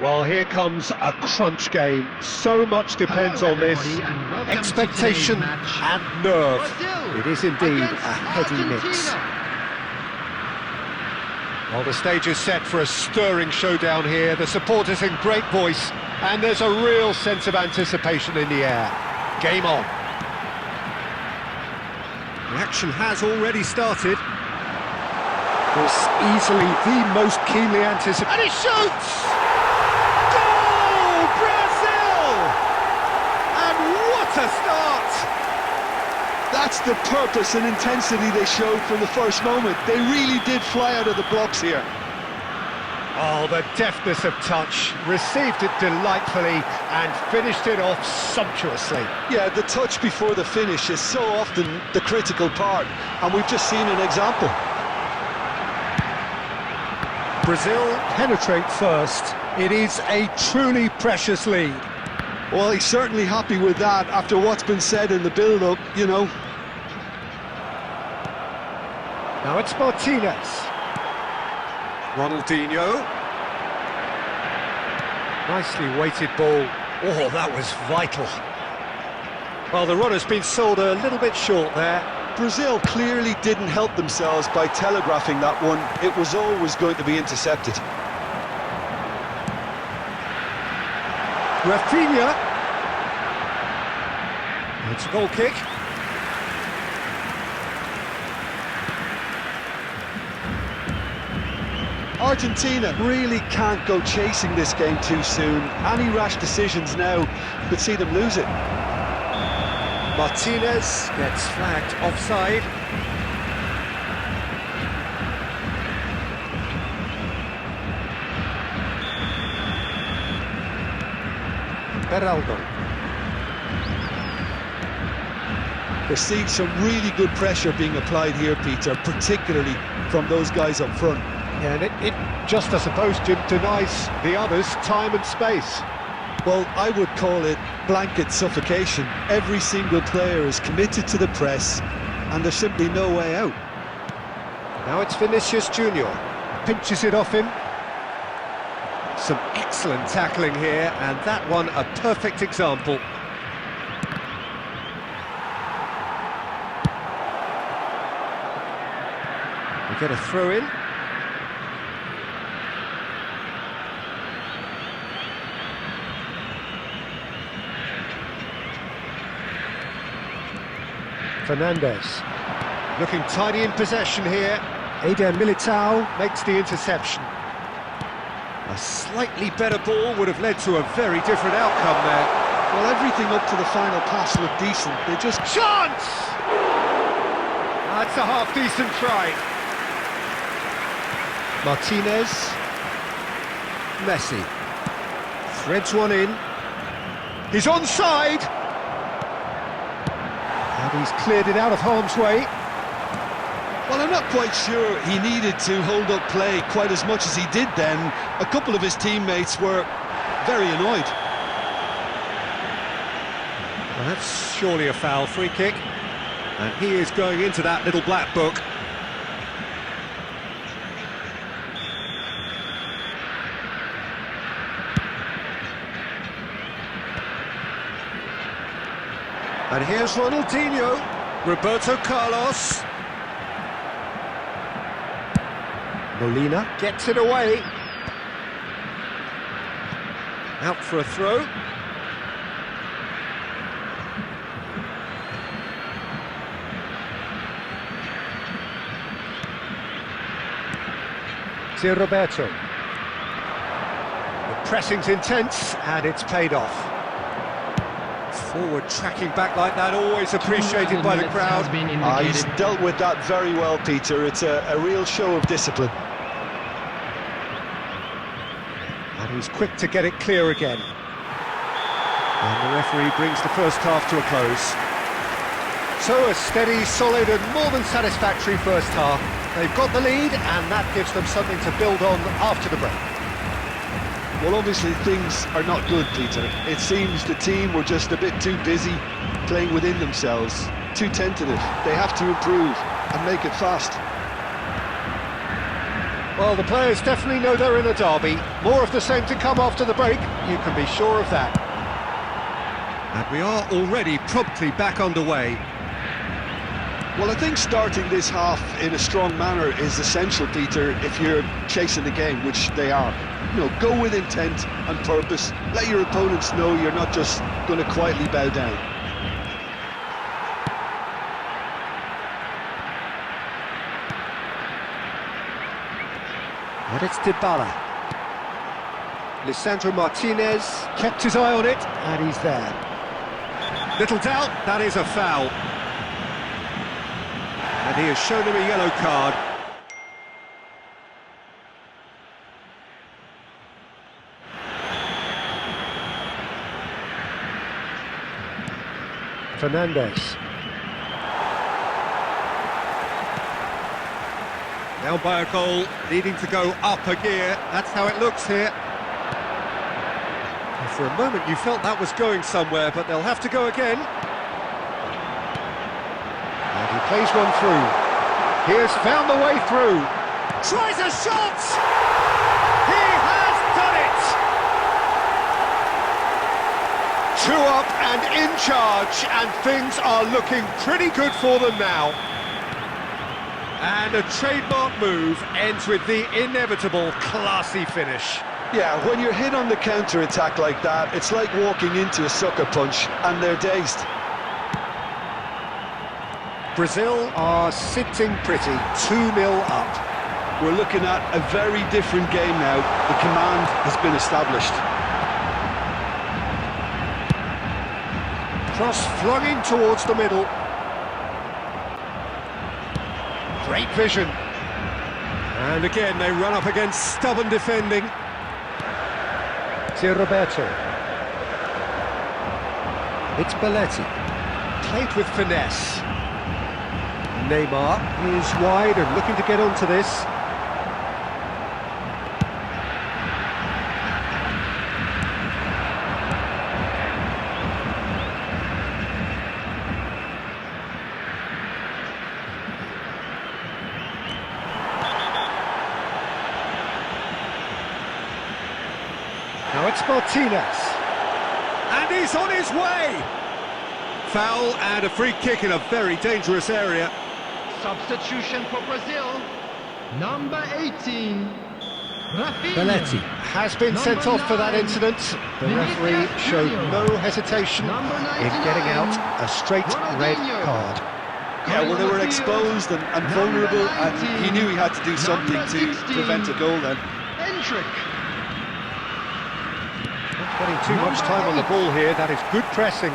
Well, here comes a crunch game. So much depends on this. Expectation and nerve. It is indeed a heady mix. Well, the stage is set for a stirring showdown here. The supporters in great voice, and there's a real sense of anticipation in the air. Game on. The action has already started. This easily the most keenly anticipated. And he shoots! To start! That's the purpose and intensity they showed from the first moment. They really did fly out of the blocks here. Oh, the deftness of touch, received it delightfully and finished it off sumptuously. Yeah, the touch before the finish is so often the critical part, and we've just seen an example. Brazil penetrate first. It is a truly precious lead. Well, he's certainly happy with that after what's been said in the build-up, you know. Now it's Martinez. Ronaldinho. Nicely weighted ball. Oh, that was vital. Well, the runner's been sold a little bit short there. Brazil clearly didn't help themselves by telegraphing that one. It was always going to be intercepted. Rafinha. It's a goal kick. Argentina really can't go chasing this game too soon. Any rash decisions now could see them lose it. Martinez gets flagged offside. Beraldo. We're seeing some really good pressure being applied here, Peter, particularly from those guys up front. Yeah, and it just, I suppose, Jim, denies the others time and space. Well, I would call it blanket suffocation. Every single player is committed to the press, and there's simply no way out. Now it's Vinicius Junior. Pinches it off him. Some excellent tackling here, and that one a perfect example. We get a throw in. Fernandez looking tidy in possession here. Eder Militao makes the interception. A slightly better ball would have led to a very different outcome there. Well, everything up to the final pass looked decent. They just... Chance! That's a half-decent try. Martinez. Messi. Threads one in. He's onside! And he's cleared it out of harm's way. Well, I'm not quite sure he needed to hold up play quite as much as he did then. A couple of his teammates were very annoyed. Well, that's surely a foul. Free kick. And he is going into that little black book. And here's Ronaldinho, Roberto Carlos. Molina gets it away. Out for a throw. Here's Roberto. The pressing's intense and it's paid off. Forward tracking back like that, always appreciated by the crowd. He's dealt with that very well, Peter. It's a real show of discipline. And he's quick to get it clear again. And the referee brings the first half to a close. So a steady, solid and more than satisfactory first half. They've got the lead and that gives them something to build on after the break. Well, obviously things are not good, Peter. It seems the team were just a bit too busy playing within themselves, too tentative. They have to improve and make it fast. Well, the players definitely know they're in a derby. More of the same to come after the break, you can be sure of that. And we are already promptly back underway. Well, I think starting this half in a strong manner is essential, Peter, if you're chasing the game, which they are. You know, go with intent and purpose. Let your opponents know you're not just going to quietly bow down. And it's Dybala. Lisandro Martinez kept his eye on it, and he's there. Little doubt, that is a foul. And he has shown him a yellow card. Fernandes. Down by a goal, needing to go up a gear. That's how it looks here. And for a moment you felt that was going somewhere, but they'll have to go again. And he plays one through. He has found the way through. Tries a shot! He has done it! 2 up and in charge, and things are looking pretty good for them now. And a trademark move ends with the inevitable classy finish. Yeah, when you're hit on the counter-attack like that, it's like walking into a sucker punch, and they're dazed. Brazil are sitting pretty, 2-0 up. We're looking at a very different game now. The command has been established. Cross flung in towards the middle. Great vision. And again they run up against stubborn defending. It's Roberto. It's Belletti. Played with finesse. Neymar is wide and looking to get onto this. Now it's Martinez. And he's on his way! Foul and a free kick in a very dangerous area. Substitution for Brazil, number 18, Belletti has been sent off for that incident. The referee showed no hesitation in getting out a straight red card. Yeah, well, they were exposed and vulnerable, and he knew he had to do something to prevent a goal then. Not getting too much time on the ball here, that is good pressing.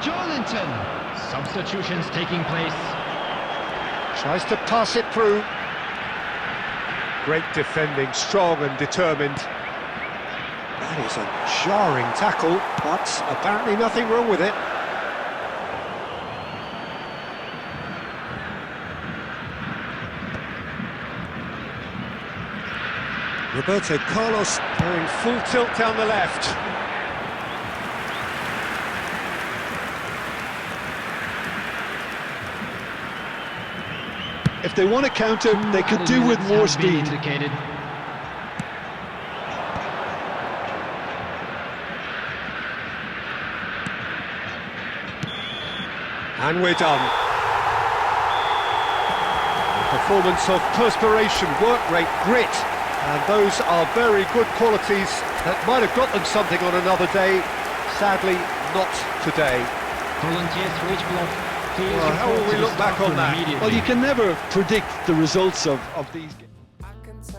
Joelinton. Substitutions taking place. Tries to pass it through. Great defending, strong and determined. That is a jarring tackle, but apparently nothing wrong with it. Roberto Carlos going full tilt down the left. If they want to counter, they could do with more speed. And we're done. A performance of perspiration, work rate, grit, and those are very good qualities that might have got them something on another day. Sadly, not today. Well, how will we look back on that? Well, you can never predict the results of these games.